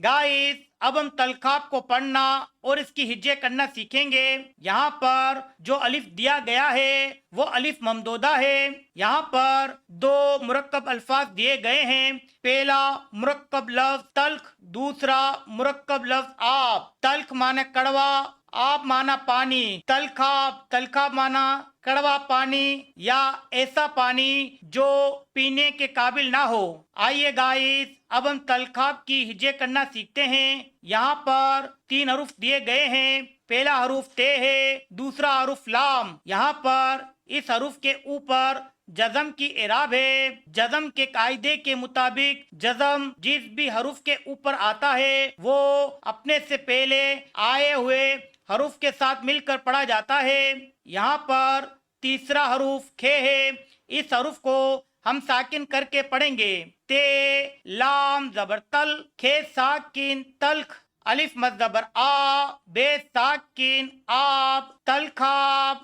Guys, अब हम तलखाब को पढ़ना और इसकी हिज्जे करना सीखेंगे। यहाँ पर जो अलिफ दिया गया है वो अलिफ ममदूदा है। यहाँ पर दो मुरक्कब अल्फाज दिए गए हैं। पहला मुरक्कब लफ्ज तल्ख, दूसरा मुरक्कब लफ्ज आप। तल्ख माने कड़वा, आप माना पानी। तलखाब, तलखाब माना कड़वा पानी या ऐसा पानी जो पीने के काबिल ना हो। आइए गाइस, अब हम तलखाब की हिज्जे करना सीखते हैं। यहाँ पर 3 हरूफ दिए गए हैं। पहला हरूफ ते है, दूसरा हरूफ लाम। यहाँ पर इस हरूफ के ऊपर जज़म की इराब है। जज़म के कायदे के मुताबिक जज़म जिस भी हरूफ के ऊपर आता है वो अपने से पहले आए हुए हरूफ के साथ मिलकर पढ़ा जाता है। यहाँ पर तीसरा हरूफ खे है। इस हरूफ को हम साकिन करके पढ़ेंगे। ते लाम जबर तल, खे साकिन तल्ख, अलिफ मद जबर आ, बे साकिन आप, तलखाब।